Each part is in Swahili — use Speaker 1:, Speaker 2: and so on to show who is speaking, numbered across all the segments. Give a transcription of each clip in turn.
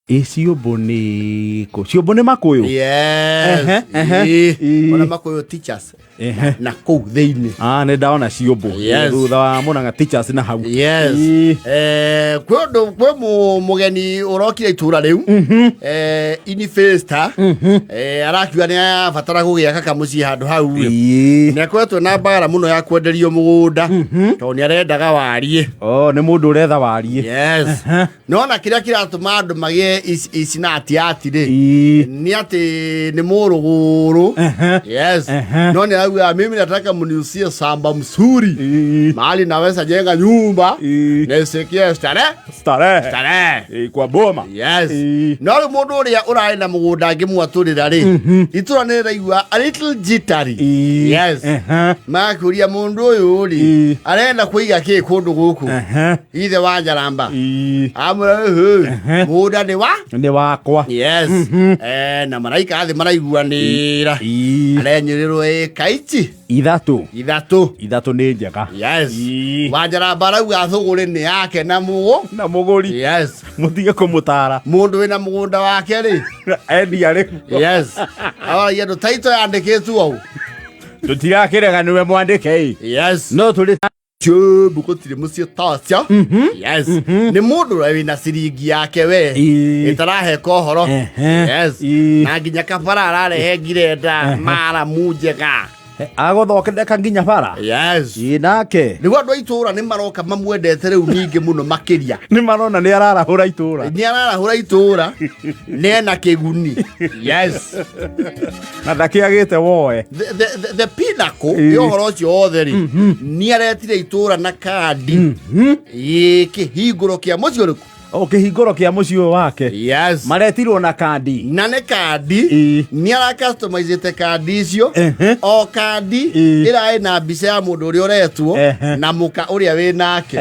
Speaker 1: Ciũmbũ nĩ kũ? Ciũmbũ nĩ Makuyu?
Speaker 2: Yes. Ona Makuyu teachers. Na kũu thĩinĩ.
Speaker 1: Nĩ ndaona Ciũmbũ. Thutha wa Mũrang'a teachers na hau.
Speaker 2: Yes. Kwĩ mũgeni ũrokire itũra rĩu. Inifesta. Arakiuga nĩ abatara gũgĩaka kamũciĩ handũ hau. Nĩ akoretwo na mbara mũno ya kwenderio mũgũnda. Tondũ nĩ arendaga warie.
Speaker 1: Nĩ mũndũ ũretha warie.
Speaker 2: Yes. Nona kĩrĩa kĩratũma andũ magĩe icinati atĩrĩ. Nĩ atĩ nĩ mũrũgũrũ. Yes. No nĩ auga mimi nataka mniusie shamba mzuri. Mahali naweza jenga nyumba. Nisikie starehe.
Speaker 1: Kwa boma.
Speaker 2: Yes. No mũndũ ũrĩa ũrarĩ na mũgũnda ngĩmwatũrĩra rĩ. Itũra nĩ rĩraigua a little jittery. Yes. Makũria mũndũ ũyũ rĩ. Arenda kũiga kĩ kũndũ gũkũ. Ithe wa Njaramba. Amũra mũgũnda nĩ wakwa. Yes. Na maraika thĩ maraiguanĩra. Arenyũrĩrwo ĩka
Speaker 1: ithatũ nĩ njega.
Speaker 2: Yes. Wa Njaramba arauga thũgũrĩ nĩ yake na
Speaker 1: mũgũri.
Speaker 2: Yes.
Speaker 1: Mũtige kũmũtara.
Speaker 2: Mũndũ wĩna mũgũnda wake rĩ.
Speaker 1: Endia rĩ.
Speaker 2: Yes. Awaragia andũ taito yandĩkĩtwo au.
Speaker 1: Tũtirakĩrega nĩwe mwandĩke.
Speaker 2: Yes.
Speaker 1: No tũrĩ
Speaker 2: Ciũmbũ gũtirĩ mũciĩ tacio. Yes. Nĩ mũndũ ũrĩa wĩna ciringi yake we. Ĩtaraheka ũhoro. Yes. Na nginya kabara ararehe ngirenda maramu njega.
Speaker 1: Agũthondeka nginya bara.
Speaker 2: Yes.
Speaker 1: Nake
Speaker 2: nĩguo andũ a itũra nĩ maroka mamwendete rĩu ningĩ mũno makĩria.
Speaker 1: Nĩ marona nĩ ararahũra itũra.
Speaker 2: Nĩ ararahũra itũra. Nĩ ena kĩguni. Yes.
Speaker 1: Na ndakĩagĩte woe.
Speaker 2: The pinnacle ũhoro ũcio wothe rĩ. Nĩ aretire itũra na kandi. Kĩhingũro kĩa mũciĩ ũrĩkũ?
Speaker 1: Kĩhingũro kĩa mũciĩ ũyũ wake.
Speaker 2: Yes.
Speaker 1: Maretirwo na kandi.
Speaker 2: Na nĩ kandi. Nĩ aracustomize kandi icio. O kandi ĩrarĩ na mbica ya mũndũ ũrĩa ũretwo na mũka ũrĩa wĩ nake.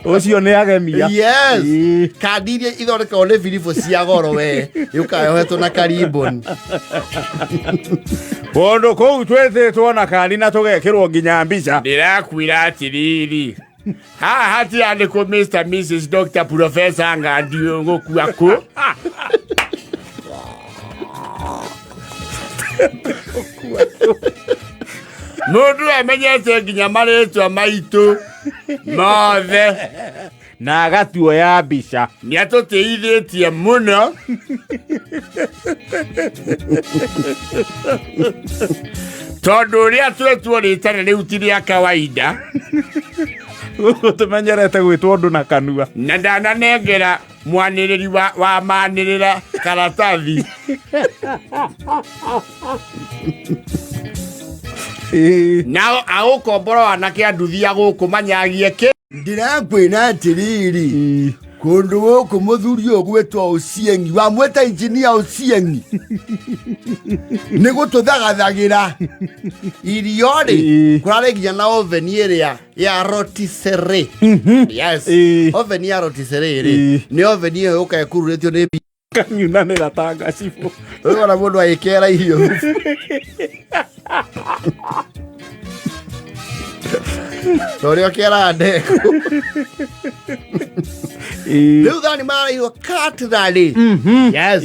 Speaker 2: Ũcio nĩ agemia. Yes. Kandi iria ithondekagwo nĩ biribũ cia goro we. Yũkayohetwo na kariboni.
Speaker 1: Kũndũ kũu twĩtĩtwo na kandi na tũgekĩrwo nginya mbica.
Speaker 2: Ndĩrakwĩra atĩrĩrĩ. Haha hatiandĩkwo Mr. Mrs. Dr. Professor Ngandi gũkua kũ. Mũndũ amenyete nginya marĩtwa maitũ mothe
Speaker 1: na agatuoya mbica.
Speaker 2: Nĩ atũtĩithĩtie mũno. Tondũ ũrĩa twetwo rĩtana rĩu ti rĩa kawaida.
Speaker 1: Tũmenyerete gwĩtwo ũndũ na kanua. Na
Speaker 2: ndananengera mwanĩrĩri wa manĩrĩra karatathi. Na agũkombora anake a nduthi agũkũ manyagie kĩ. Ndĩrakwĩra atĩrĩrĩ. Kũndũ gũkũ mũthuri ũyũ gwĩtwo Ochieng' wamwĩta engineer Ochieng' nĩ gũtũthagathagĩra irio rĩ. Kũrarĩ nginya na oven ĩrĩa ya rotisserie. Yes. Oven ya rotisserie rĩ. Nĩ oven ĩyo yũkaga ĩkururĩtio nĩ
Speaker 1: kanyunanĩra ta ngacibũ.
Speaker 2: Ona mũndũ agĩkera irio. Tũrĩa kera ndeko. Rĩu thani marairwo cutlery. Yes.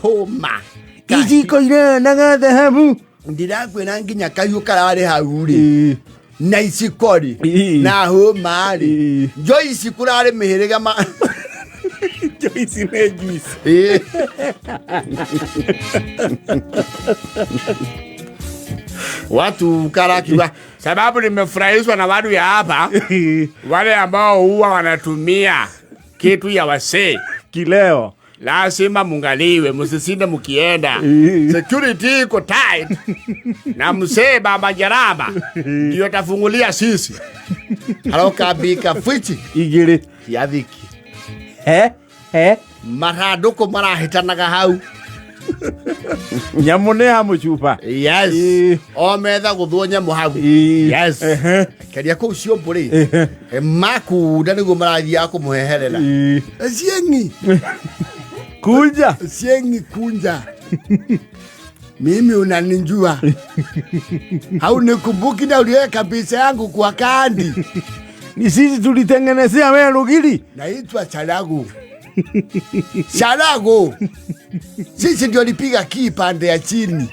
Speaker 2: Homa.
Speaker 1: Iciko irena thahabu.
Speaker 2: Ndirakwĩra nginya kahiũ kararĩ hau rĩ. Na iciko rĩ. Na homa rĩ. Joyce kũrarĩ mĩhĩrĩga ma.
Speaker 1: Joyce nĩ juice.
Speaker 2: Watu karakiwa sababu nimefurahishwa na watu ya hapa. Wale ambao huwa wanatumia kitu ya wasee
Speaker 1: kileo.
Speaker 2: Lazima mungaliwe, msisinde mkienda. Security iko tight. Na msee Baba Njaramba ndio tafungulia sisi. Haroka bika fiti
Speaker 1: igiri
Speaker 2: ya dhiki.
Speaker 1: Maraduko
Speaker 2: marahitanaga hau.
Speaker 1: Nyamune hamuchupa.
Speaker 2: Yes. Ometha gũthwo nyamũ hau. Yes. Keria kũu Ciũmbũ rĩ. Makuda nĩguo marathiaga kũmũheherera. Ochieng'.
Speaker 1: Kunja.
Speaker 2: Ochieng' kunja. Mimi unanijua. Haunikumbuki na uliweka picha yangu kwa kandi.
Speaker 1: Ni sisi tulitengenezea wewe Rugiri.
Speaker 2: Naitwa Chalago. Chalago. Sisi ndio lipiga kipande ya chini.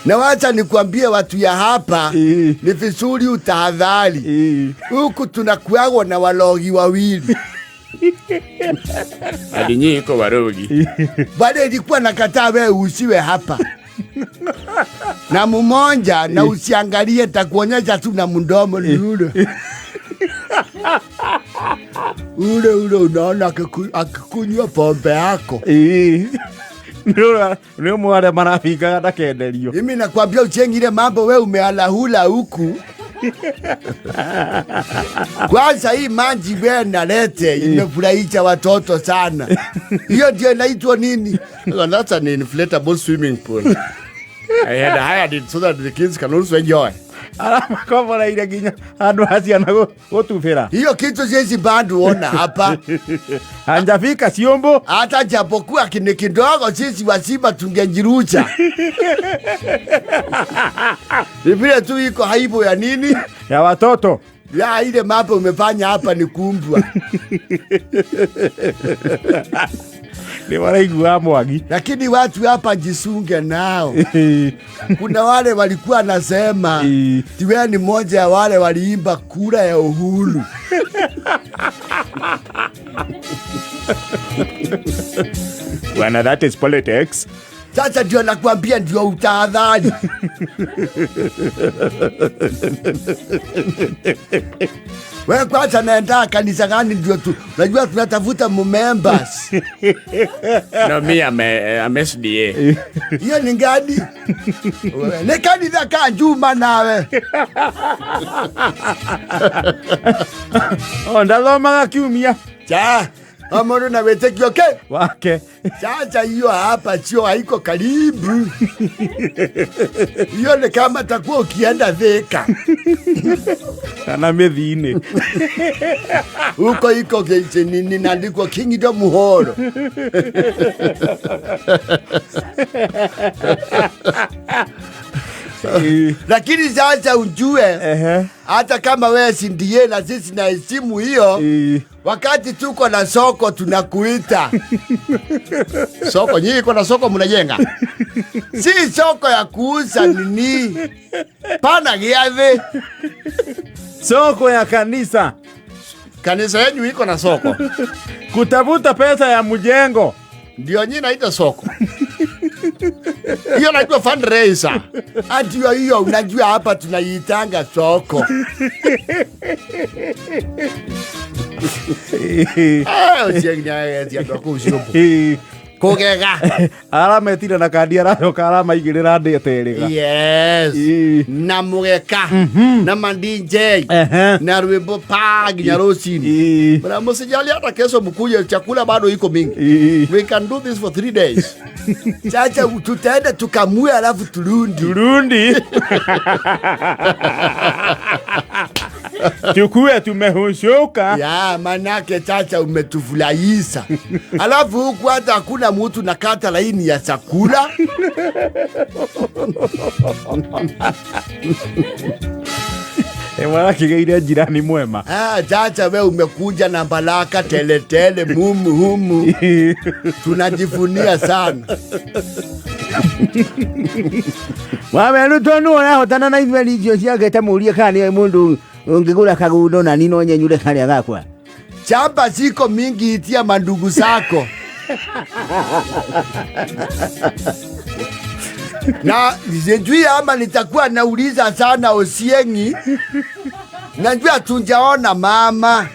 Speaker 2: Na wacha nikwambie watu ya hapa, ni vizuri utahadhari. Huku tunakuagwa na walogi wawili.
Speaker 1: Adinyi iko warogi.
Speaker 2: Bale ilikuwa nakataa wewe usiwe hapa. Na mmoja na usiangalie takuonyesha tu na mdomo ule. Ule unaona akikunywa pombe yako.
Speaker 1: Ndio mwale marafika ndakenderio.
Speaker 2: Mimi nakwambia uchengile mambo wewe umealahula huku. Kwanza hii maji wewe nalete imefurahisha watoto sana. Hiyo ndio inaitwa nini?
Speaker 1: That's an inflatable swimming pool. I had hired it so that the kids can also enjoy. Alama komola ile ginya andu asiana gotubira.
Speaker 2: Hiyo kitu sisi bado ona hapa.
Speaker 1: Hanjafika siombo.
Speaker 2: Hata japokuwa kini kidogo sisi wasiba tungejirucha. Vile tu iko haibu ya nini?
Speaker 1: Ya watoto.
Speaker 2: Ya ile mambo umefanya hapa ni kumbwa.
Speaker 1: Ni wanaigua mwagi.
Speaker 2: Lakini watu hapa jisunge nao. Kuna wale walikuwa nasema tiwe ni moja ya wale waliimba kura ya uhuru.
Speaker 1: Wana that is politics.
Speaker 2: Sasa ndio nakwambia ndio utahadhari. Wewe kwanza naenda kanisa gani ndio tu? Unajua tunatafuta members.
Speaker 1: No, I'm SDA.
Speaker 2: Hiyo ni gani? Ni kanisa ka Juma nawe.
Speaker 1: Ndaloma kiumia.
Speaker 2: Cha, amoro na wetekio ke?
Speaker 1: Wake.
Speaker 2: Sasa hiyo hapa sio haiko karibu. Hiyo ni kama takuwa ukienda Thika.
Speaker 1: Kana methine.
Speaker 2: Huko iko gate nini naandikwa Kingdom Hall. Lakini sasa ujue hata kama wewe si ndiye na sisi na heshima hiyo, wakati tuko na soko tunakuita.
Speaker 1: Soko nyinyi iko na soko mnajenga?
Speaker 2: Si soko ya kuuza nini? Pana giave.
Speaker 1: Soko ya kanisa.
Speaker 2: Kanisa yenu iko na soko.
Speaker 1: Kutafuta pesa ya mjengo.
Speaker 2: Ndio nyinyi naita soko. Hiyo naitwa fundraiser. Ndio hiyo unajua hapa tunaiitanga soko. Kogega.
Speaker 1: Alama tira na kandi aracoka alama igirira ndeteriga.
Speaker 2: Yes. Na mugeka. Na mandinje. Na rwimbo pagi nyarosini. Bwana msijali hata kesho mkuje chakula bado iko mingi. We can do this for 3 days. Chacha tutaenda tukamue alafu turundi.
Speaker 1: Tukue tumehushuka.
Speaker 2: Ya manake chacha umetufurahisha. Alafu huku hata hakuna mtu nakata laini ya chakula.
Speaker 1: Mwana kigeire jirani mwema.
Speaker 2: Chacha we umekuja na baraka tele humu. Tunajivunia sana.
Speaker 3: Wame tonu na hotana na ivyo lijo siage tamurie kani mundu ngigula kagudo na nino nyenyure kani agakwa.
Speaker 2: Chamba ziko mingi itia mandugu zako. Na sijui ama nitakuwa nauliza sana Osiengi. Najua tunjaona mama.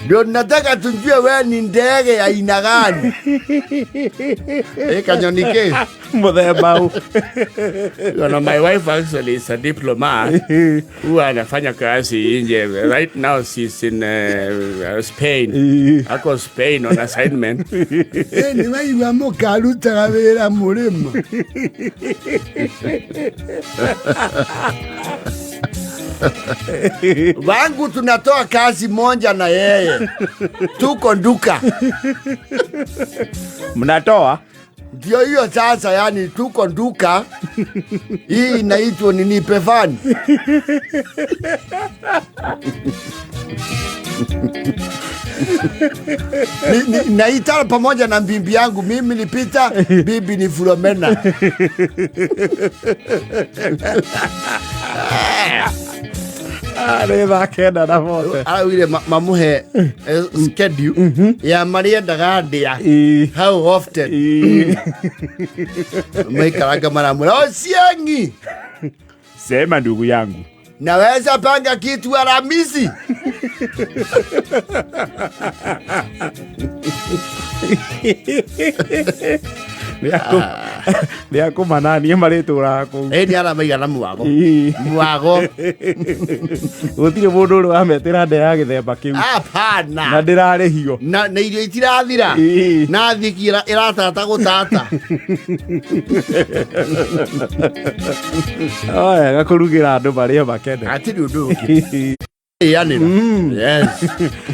Speaker 2: Ndio nataka tujue wewe ni ndege ya aina gani. Kanyonike.
Speaker 1: Mudhebau.
Speaker 4: My wife actually is a diplomat who anafanya kazi nje. Right now she's in Spain. Ako Spain on assignment.
Speaker 2: Ni wewe amokaruta kabera murimo. Wangu tunatoa kazi moja na yeye. Tuko nduka.
Speaker 1: Mnatoa?
Speaker 2: Ndio hiyo sasa, yani tuko nduka. Hii inaitwa nini pefani? Naita pamoja na bibi yangu, mimi ni Peter, bibi ni Philomena.
Speaker 3: Rĩtha kenda na mote.
Speaker 2: Wile mamuhe schedule ya Maria Dagadia. How often? Maikaraga maramura. Osiangi!
Speaker 3: Sema ndugu yangu.
Speaker 2: Naweza panga kitu Alhamisi.
Speaker 3: Nĩakũ mananie marĩtũraga kũu.
Speaker 2: Nĩ aramaiga na mwago. Mwago.
Speaker 3: Gũtirĩ mũndũ ũrĩ wametĩra nda ya gĩthemba kĩu.
Speaker 2: Hapana.
Speaker 3: Na ndĩrarĩhio.
Speaker 2: Na irio itirathira. Na thiki ĩratata gũtata.
Speaker 3: Wega kũrugĩra andũ marĩe makene.
Speaker 2: Atiri ũndũ ũngĩ. Yes.